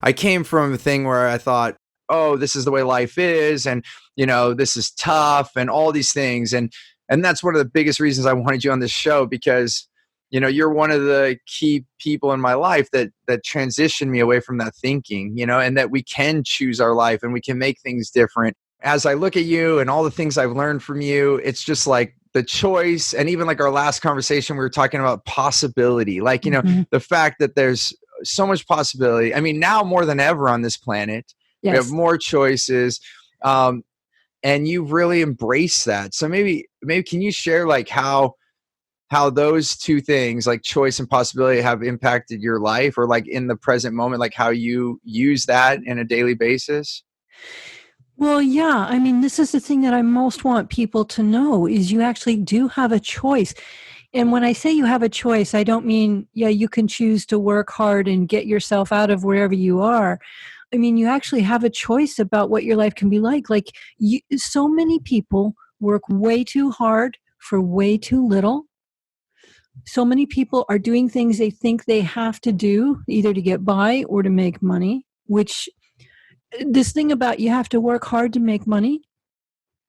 I came from a thing where I thought, oh, this is the way life is, and this is tough, and all these things, and that's one of the biggest reasons I wanted you on this show, because you're one of the key people in my life that transitioned me away from that thinking, and that we can choose our life and we can make things different. As I look at you and all the things I've learned from you, it's just like the choice. And even like our last conversation, we were talking about possibility, like, the fact that there's so much possibility. I mean, now more than ever on this planet, we have more choices. And you've really embraced that. So maybe can you share like how those two things, like choice and possibility, have impacted your life, or like in the present moment, like how you use that in a daily basis? Well, yeah. I mean, this is the thing that I most want people to know, is you actually do have a choice. And when I say you have a choice, I don't mean, you can choose to work hard and get yourself out of wherever you are. I mean, you actually have a choice about what your life can be like. Like, so many people work way too hard for way too little. So many people are doing things they think they have to do, either to get by or to make money, which this thing about you have to work hard to make money.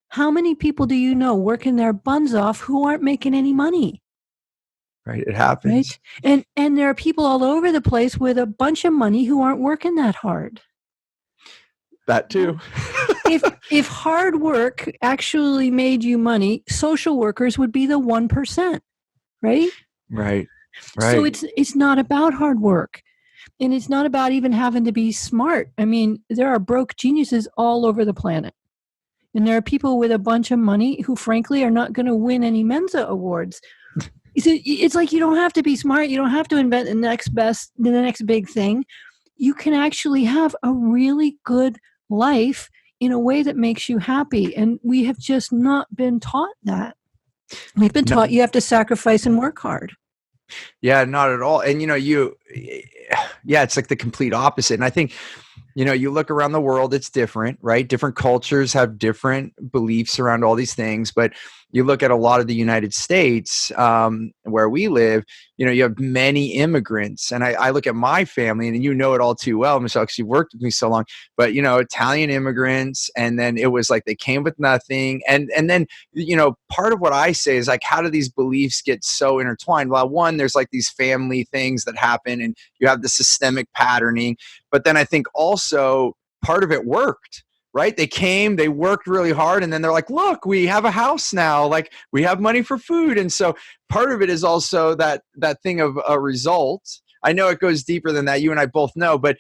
How many people do you know working their buns off who aren't making any money? Right. It happens. Right? And there are people all over the place with a bunch of money who aren't working that hard. That too. if hard work actually made you money, social workers would be the 1%, right? Right. So it's not about hard work. And it's not about even having to be smart. I mean, there are broke geniuses all over the planet. And there are people with a bunch of money who, frankly, are not going to win any Mensa awards. It's like, you don't have to be smart. You don't have to invent the next big thing. You can actually have a really good life in a way that makes you happy. And we have just not been taught that. We've been taught you have to sacrifice and work hard. Yeah, not at all. And, it's like the complete opposite. And I think, you look around the world, it's different, right? Different cultures have different beliefs around all these things. But you look at a lot of the United States, where we live, you have many immigrants. And I look at my family, and you know it all too well, Michelle, because you've worked with me so long. But, Italian immigrants, and then it was like they came with nothing. And then, part of what I say is like, how do these beliefs get so intertwined? Well, one, there's like these family things that happen, and you have the systemic patterning. But then I think also part of it worked. Right? They came, they worked really hard, and then they're like, look, we have a house now, like we have money for food. And so part of it is also that thing of a result. I know it goes deeper than that. You and I both know, but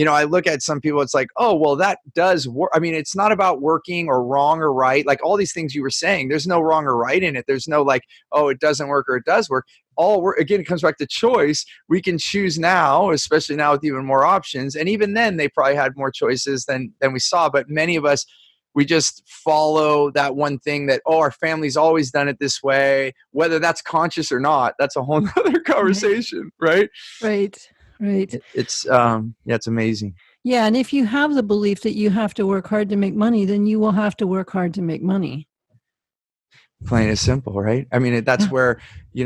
I look at some people, it's like, oh, well, that does work. I mean, it's not about working or wrong or right. Like all these things you were saying, there's no wrong or right in it. There's no like, oh, it doesn't work or it does work. Again, it comes back to choice. We can choose now, especially now with even more options. And even then they probably had more choices than we saw. But many of us, we just follow that one thing that, oh, our family's always done it this way, whether that's conscious or not. That's a whole other conversation, right? Right. It's it's amazing. Yeah, and if you have the belief that you have to work hard to make money, then you will have to work hard to make money. Plain and simple, right? I mean, that's where,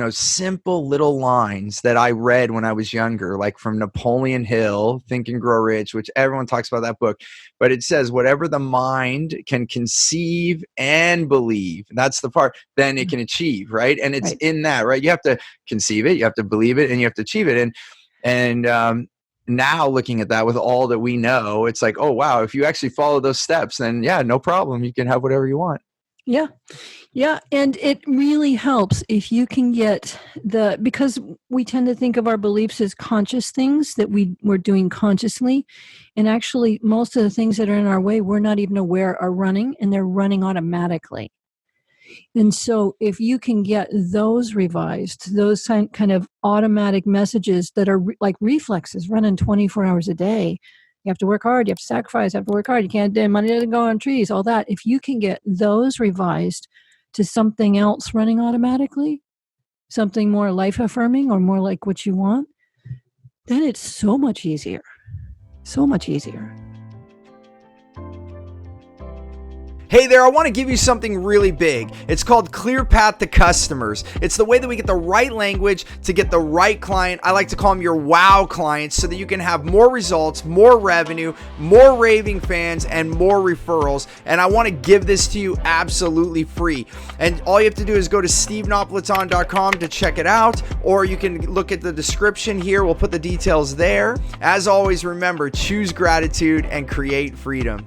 simple little lines that I read when I was younger, like from Napoleon Hill, Think and Grow Rich, which everyone talks about that book. But it says, whatever the mind can conceive and believe, that's the part, then it can achieve, right? And it's in that, right? You have to conceive it, you have to believe it, and you have to achieve it. And now looking at that with all that we know, it's like, oh, wow, if you actually follow those steps, then no problem. You can have whatever you want. Yeah. Yeah. And it really helps if you can get because we tend to think of our beliefs as conscious things that we're doing consciously. And actually, most of the things that are in our way, we're not even aware are running, and they're running automatically. And so if you can get those revised, those kind of automatic messages that are like reflexes running 24 hours a day, you have to work hard, you have to sacrifice, you have to work hard, you can't, money doesn't go on trees, all that. If you can get those revised to something else running automatically, something more life-affirming or more like what you want, then it's so much easier. So much easier. Hey there, I want to give you something really big. It's called Clear Path to Customers. It's the way that we get the right language to get the right client. I like to call them your wow clients, so that you can have more results, more revenue, more raving fans, and more referrals. And I want to give this to you absolutely free. And all you have to do is go to stevenapolitan.com to check it out, or you can look at the description here. We'll put the details there. As always, remember, choose gratitude and create freedom.